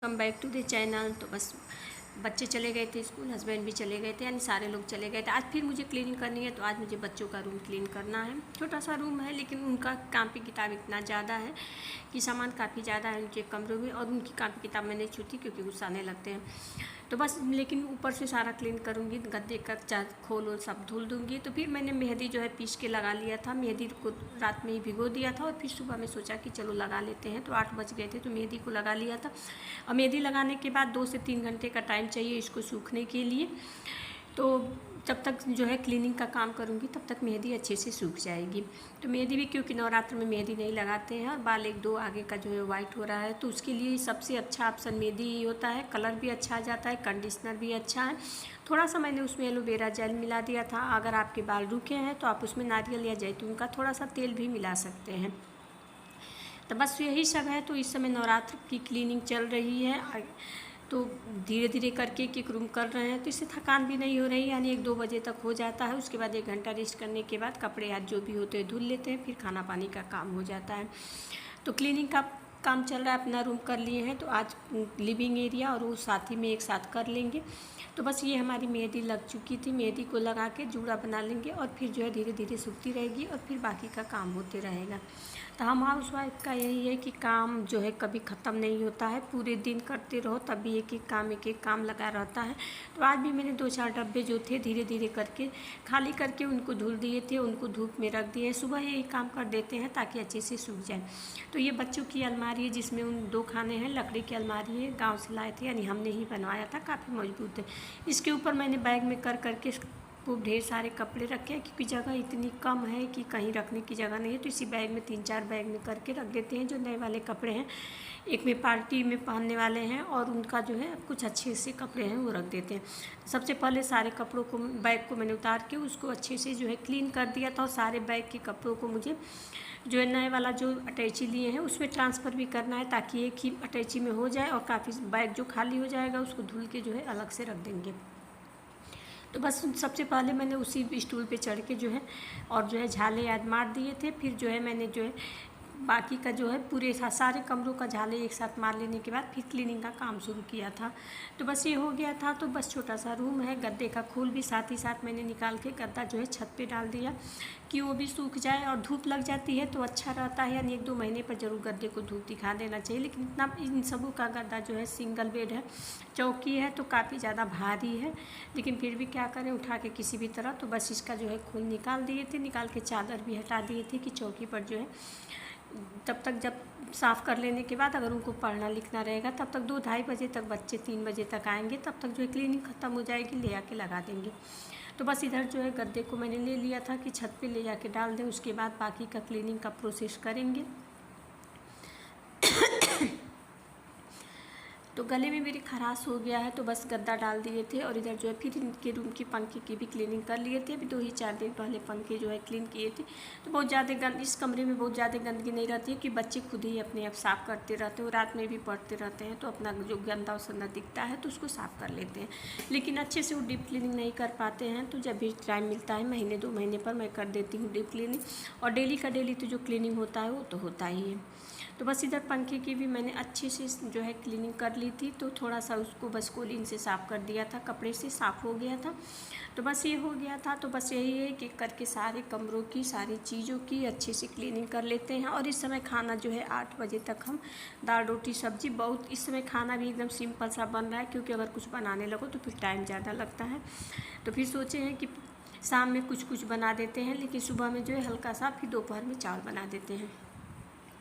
Welcome back to the channel. तो बस बच्चे चले गए थे स्कूल, हस्बैंड भी चले गए थे, यानी सारे लोग चले गए थे। आज फिर मुझे क्लीनिंग करनी है, तो आज मुझे बच्चों का रूम क्लीन करना है। छोटा सा रूम है, लेकिन उनका कापी किताब इतना ज़्यादा है कि सामान काफ़ी ज़्यादा है उनके कमरों में, और उनकी कापी किताब मैंने छूटी क्योंकि गुस्सा आने लगते हैं। तो बस लेकिन ऊपर से सारा क्लीन करूँगी, गद्दे का चार खोल वोल सब धुल दूँगी। तो फिर मैंने मेहंदी जो है पीस के लगा लिया था, मेहंदी को रात में ही भिगो दिया था, और फिर सुबह में सोचा कि चलो लगा लेते हैं। तो 8 बज गए थे तो मेहंदी को लगा लिया था। और मेहंदी लगाने के बाद 2 से 3 घंटे का टाइम चाहिए इसको सूखने के लिए। तो जब तक जो है क्लीनिंग का काम करूँगी तब तक मेहंदी अच्छे से सूख जाएगी। तो मेहंदी भी क्योंकि नवरात्र में मेहंदी नहीं लगाते हैं, और बाल 1-2 आगे का जो है वाइट हो रहा है, तो उसके लिए सबसे अच्छा ऑप्शन मेहंदी ही होता है। कलर भी अच्छा आ जाता है, कंडीशनर भी अच्छा है। थोड़ा सा मैंने उसमें एलोवेरा जेल मिला दिया था। अगर आपके बाल रूखे हैं तो आप उसमें नारियल या जैतून का थोड़ा सा तेल भी मिला सकते हैं। तो बस यही सब है। तो इस समय नवरात्र की क्लीनिंग चल रही है, तो धीरे धीरे करके एक रूम कर रहे हैं, तो इससे थकान भी नहीं हो रही, यानी 1-2 बजे तक हो जाता है। उसके बाद 1 घंटा रेस्ट करने के बाद कपड़े आज जो भी होते हैं धुल लेते हैं, फिर खाना पानी का काम हो जाता है। तो क्लीनिंग का काम चल रहा है, अपना रूम कर लिए हैं, तो आज लिविंग एरिया और वो साथ ही में एक साथ कर लेंगे। तो बस ये हमारी मेहंदी लग चुकी थी, मेहंदी को लगा के जूड़ा बना लेंगे, और फिर जो है धीरे धीरे सूखती रहेगी, और फिर बाकी का काम होते रहेगा। तो हम हाउस वाइफ का यही है कि काम जो है कभी ख़त्म नहीं होता है, पूरे दिन करते रहो तभी एक एक काम लगा रहता है। तो आज भी मैंने 2-4 डब्बे जो थे धीरे धीरे करके खाली करके उनको धुल दिए थे, उनको धूप में रख दिए। सुबह यही काम कर देते हैं ताकि अच्छे से सूख जाए। तो ये बच्चों की अलमारी है जिसमें उन 2 खाने हैं, लकड़ी की अलमारी है, गाँव से लाए थे, यानी हमने ही बनवाया था, काफ़ी मजबूत है। इसके ऊपर मैंने बैग में कर करके खूब ढेर सारे कपड़े रखे हैं, क्योंकि जगह इतनी कम है कि कहीं रखने की जगह नहीं है। तो इसी बैग में 3-4 बैग में करके रख देते हैं। जो नए वाले कपड़े हैं, एक में पार्टी में पहनने वाले हैं, और उनका जो है कुछ अच्छे से कपड़े हैं वो रख देते हैं। सबसे पहले सारे कपड़ों को, बैग को मैंने उतार के उसको अच्छे से जो है क्लीन कर दिया था, और सारे बैग के कपड़ों को मुझे जो है नए वाला जो अटैची लिए हैं उसमें ट्रांसफ़र भी करना है, ताकि एक ही अटैची में हो जाए, और काफ़ी बैग जो खाली हो जाएगा उसको धुल के जो है अलग से रख देंगे। तो बस सबसे पहले मैंने उसी स्टूल पे चढ़ के जो है, और जो है झाले याद मार दिए थे। फिर जो है मैंने जो है बाकी का जो है पूरे सारे कमरों का झाले एक साथ मार लेने के बाद फिर क्लीनिंग का काम शुरू किया था। तो बस ये हो गया था। तो बस छोटा सा रूम है, गद्दे का खोल भी साथ ही साथ मैंने निकाल के गद्दा जो है छत पे डाल दिया कि वो भी सूख जाए, और धूप लग जाती है तो अच्छा रहता है, यानी 1-2 महीने पर ज़रूर गद्दे को धूप दिखा देना चाहिए। लेकिन इतना इन सबों का गद्दा जो है सिंगल बेड है, चौकी है, तो काफ़ी ज़्यादा भारी है, लेकिन फिर भी क्या करें उठा के किसी भी तरह। तो बस इसका जो है खोल निकाल दिए थे, निकाल के चादर भी हटा दिए थे कि चौकी पर जो है तब तक, जब साफ़ कर लेने के बाद अगर उनको पढ़ना लिखना रहेगा तब तक 2-2:30 बजे तक बच्चे 3 बजे तक आएंगे, तब तक जो है क्लीनिंग ख़त्म हो जाएगी, ले आके लगा देंगे। तो बस इधर जो है गद्दे को मैंने ले लिया था कि छत पे ले जाके डाल दें, उसके बाद बाकी का क्लीनिंग का प्रोसेस करेंगे। तो गले में मेरी खराश हो गया है, तो बस गद्दा डाल दिए थे, और इधर जो है फिर इनके रूम की पंखे की भी क्लीनिंग कर लिए थे। अभी 2 ही 4 दिन पहले पंखे जो है क्लीन किए थे। तो बहुत ज़्यादा इस कमरे में बहुत ज़्यादा गंदगी नहीं रहती है, कि बच्चे खुद ही अपने आप साफ़ करते रहते हैं, रात में भी पढ़ते रहते हैं, तो अपना जो गंदा वसंदा दिखता है तो उसको साफ़ कर लेते हैं। लेकिन अच्छे से वो डीप क्लीनिंग नहीं कर पाते हैं, तो जब भी टाइम मिलता है, महीने 2 महीने पर मैं कर देती हूँ डीप क्लीनिंग, और डेली का डेली तो जो क्लीनिंग होता है वो तो होता ही है। तो बस इधर पंखे की भी मैंने अच्छे से जो है क्लीनिंग कर ली थी, तो थोड़ा सा उसको बस कोलिन से साफ़ कर दिया था, कपड़े से साफ़ हो गया था। तो बस ये हो गया था। तो बस यही है कि करके सारे कमरों की सारी चीज़ों की अच्छे से क्लीनिंग कर लेते हैं। और इस समय खाना जो है 8 बजे तक हम दाल रोटी सब्ज़ी, बहुत इस समय खाना भी एकदम सिंपल सा बन रहा है, क्योंकि अगर कुछ बनाने लगो तो फिर टाइम ज़्यादा लगता है। तो फिर सोचे हैं कि शाम में कुछ बना देते हैं, लेकिन सुबह में जो है हल्का सा, फिर दोपहर में चावल बना देते हैं।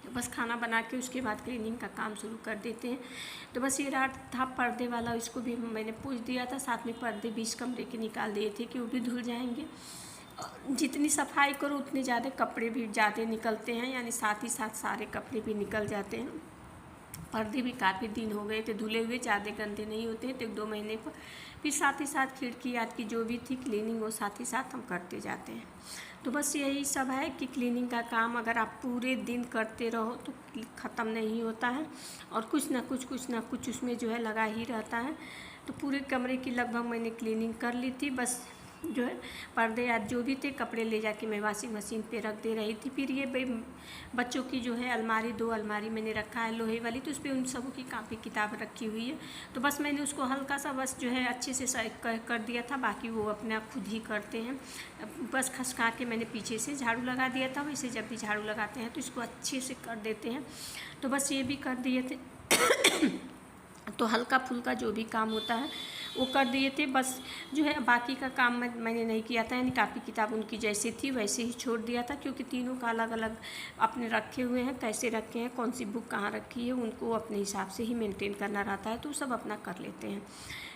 तो बस खाना बना के उसके बाद क्लीनिंग का काम शुरू कर देते हैं। तो बस ये रात था पर्दे वाला, इसको भी मैंने पूछ दिया था, साथ में पर्दे 20 कमरे के निकाल दिए थे कि वो भी धुल जाएंगे। जितनी सफाई करो उतने ज़्यादा कपड़े भी ज़्यादा निकलते हैं, यानी साथ ही साथ सारे कपड़े भी निकल जाते हैं। पर्दे भी काफ़ी दिन हो गए थे धुले हुए, ज़्यादा गंदे नहीं होते हैं, तो 1-2 महीने पर फिर साथ ही साथ खिड़की आदि की जो भी थी क्लीनिंग वो साथ ही साथ हम करते जाते हैं। तो बस यही सब है कि क्लीनिंग का काम अगर आप पूरे दिन करते रहो तो ख़त्म नहीं होता है, और कुछ ना कुछ उसमें जो है लगा ही रहता है। तो पूरे कमरे की लगभग मैंने क्लीनिंग कर ली थी। बस जो है पर्दे या जो भी थे कपड़े ले जाके मैं वॉशिंग मशीन पे रख दे रही थी। फिर ये बच्चों की जो है अलमारी, 2 अलमारी मैंने रखा है लोहे वाली, तो उस पर उन सबों की कापी किताब रखी हुई है। तो बस मैंने उसको हल्का सा बस जो है अच्छे से कर दिया था, बाकी वो अपने आप खुद ही करते हैं। बस खसका के मैंने पीछे से झाड़ू लगा दिया था। वैसे जब भी झाड़ू लगाते हैं तो इसको अच्छे से कर देते हैं। तो बस ये भी कर दिए थे। तो हल्का फुल्का जो भी काम होता है वो कर दिए थे। बस जो है बाकी का काम मैंने नहीं किया था, यानी कापी किताब उनकी जैसे थी वैसे ही छोड़ दिया था, क्योंकि तीनों का अलग अलग अपने रखे हुए हैं, कैसे रखे हैं, कौन सी बुक कहाँ रखी है, उनको अपने हिसाब से ही मेंटेन करना रहता है, तो सब अपना कर लेते हैं।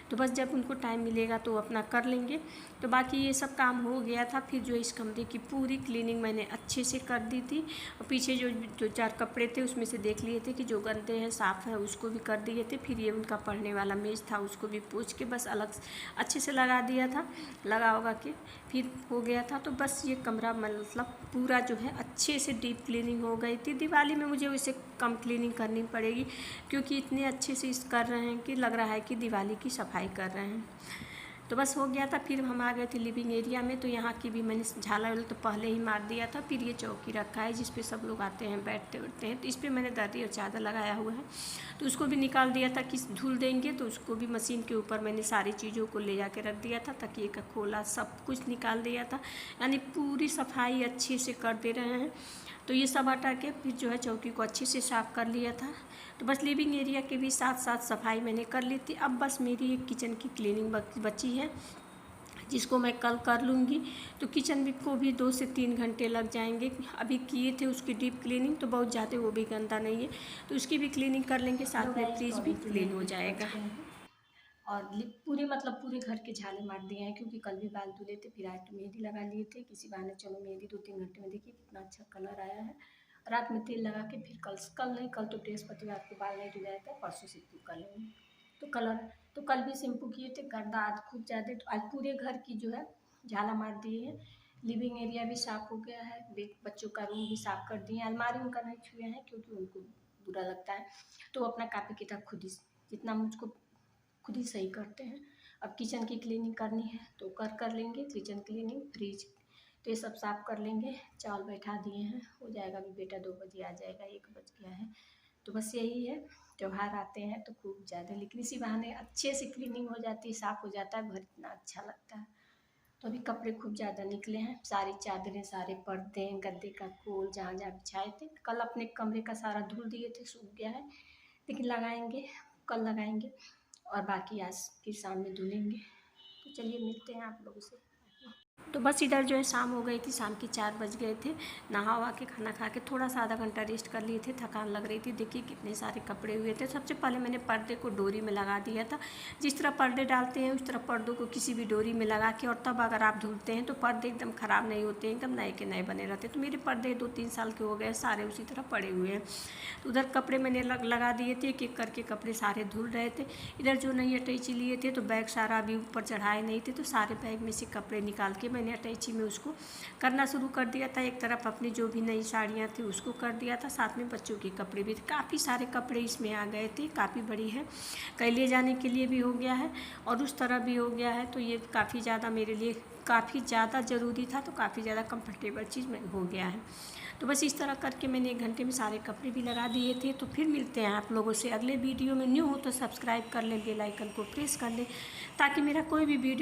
तो बस जब उनको टाइम मिलेगा तो अपना कर लेंगे। तो बाकी ये सब काम हो गया था। फिर जो इस कमरे की पूरी क्लीनिंग मैंने अच्छे से कर दी थी, और पीछे जो 4 कपड़े थे उसमें से देख लिए थे कि जो गंदे हैं साफ़ है उसको भी कर दिए थे। फिर ये उनका पढ़ने वाला मेज़ था उसको भी पोंछ के बस अलग अच्छे से लगा दिया था, लगा होगा के फिर हो गया था। तो बस ये कमरा मतलब पूरा जो है अच्छे से डीप क्लीनिंग हो गई थी। दिवाली में मुझे वैसे कम क्लीनिंग करनी पड़ेगी, क्योंकि इतने अच्छे से इस कर रहे हैं कि लग रहा है कि दिवाली की सफाई कर रहे हैं। तो बस हो गया था। फिर हम आ गए थे लिविंग एरिया में। तो यहाँ की भी मैंने झालर तो पहले ही मार दिया था। फिर ये चौकी रखा है जिस पे सब लोग आते हैं बैठते उठते हैं, तो इस पर मैंने दर्री और चादर लगाया हुआ है, तो उसको भी निकाल दिया था कि धुल देंगे। तो उसको भी मशीन के ऊपर मैंने सारी चीज़ों को ले जाके रख दिया था, तकिए का खोला सब कुछ निकाल दिया था, यानी पूरी सफाई अच्छे से कर दे रहे हैं। तो ये सब हटा के फिर जो है चौकी को अच्छे से साफ़ कर लिया था। तो बस लिविंग एरिया के भी साथ साथ सफाई मैंने कर ली थी। अब बस मेरी एक किचन की क्लीनिंग बची है, जिसको मैं कल कर लूँगी। तो किचन को भी 2 से 3 घंटे लग जाएंगे। अभी किए थे उसकी डीप क्लीनिंग, तो बहुत ज़्यादा वो भी गंदा नहीं है, तो उसकी भी क्लीनिंग कर लेंगे, साथ में फ्रिज भी क्लीन हो जाएगा। और पूरे मतलब पूरे घर के झाले मार दिए हैं, क्योंकि कल भी बाल धुले थे, फिर आज तो मेहंदी लगा लिए थे किसी बहाने। चलो मेहंदी 2-3 घंटे में देखिए कितना अच्छा कलर आया है। रात में तेल लगा के फिर कल तो बृहस्पतिवार को बाल नहीं धुलाया था, परसों से कर लेंगे। तो कल भी शैम्पू किए थे, गर्दा आज खूब ज़्यादा। तो आज पूरे घर की जो है झाला मार दिए हैं। लिविंग एरिया भी साफ़ हो गया है, बच्चों का रूम भी साफ़ कर दिए हैं। अलमारी उनका नहीं छुए हैं क्योंकि उनको बुरा लगता है, तो अपना कापी किताब खुद ही जितना मुझको खुद ही सही करते हैं। अब किचन की क्लीनिंग करनी है तो कर लेंगे, किचन क्लीनिंग, फ्रिज तो ये सब साफ़ कर लेंगे। चावल बैठा दिए हैं, हो जाएगा। अभी बेटा 2 बजे आ जाएगा, 1 बज गया है। तो बस यही है, त्योहार आते हैं तो खूब ज़्यादा, लेकिन इसी बहाने अच्छे से क्लीनिंग हो जाती है, साफ़ हो जाता है घर, इतना अच्छा लगता है। तो अभी कपड़े खूब ज़्यादा निकले हैं, सारी चादरें, सारे पर्दे, गद्दे का खोल जहाँ जहाँ बिछाए थे, कल अपने कमरे का सारा धुल दिए थे, सूख गया है, लेकिन लगाएंगे, कल लगाएंगे। और बाकी आज फिर शाम में धुलेंगे। तो चलिए मिलते हैं आप लोगों से। तो बस इधर जो है शाम हो गई थी, शाम के 4 बज गए थे। नहा वहा के खाना खा के थोड़ा सा आधा घंटा रेस्ट कर लिए थे, थकान लग रही थी। देखिए कितने सारे कपड़े हुए थे। सबसे पहले मैंने पर्दे को डोरी में लगा दिया था। जिस तरह पर्दे डालते हैं उस तरह पर्दों को किसी भी डोरी में लगा के, और तब अगर आप धुलते हैं तो पर्दे एकदम ख़राब नहीं होते हैं, एकदम नए के नए बने रहते। तो मेरे पर्दे 2-3 साल के हो गए, सारे उसी तरह पड़े हुए हैं। तो उधर कपड़े मैंने लगा दिए थे, एक एक करके कपड़े सारे धुल रहे थे। इधर जो नई अटैची लिए थे तो बैग सारा अभी ऊपर चढ़ाए नहीं थे, तो सारे बैग में से कपड़े निकाल के मैंने अटैची में उसको करना शुरू कर दिया था। एक तरफ अपनी जो भी नई साड़ियाँ थी उसको कर दिया था, साथ में बच्चों के कपड़े भी थे। काफ़ी सारे कपड़े इसमें आ गए थे, काफ़ी बड़ी है, कहीं ले जाने के लिए भी हो गया है और उस तरह भी हो गया है। तो ये काफ़ी ज़्यादा मेरे लिए काफ़ी ज़्यादा ज़रूरी था, तो काफ़ी ज़्यादा कंफर्टेबल चीज़ में हो गया है। तो बस इस तरह करके मैंने 1 घंटे में सारे कपड़े भी लगा दिए थे। तो फिर मिलते हैं आप लोगों से अगले वीडियो में। न्यू हो तो सब्सक्राइब कर लें, बेल आइकन को प्रेस कर लें, ताकि मेरा कोई भी वीडियो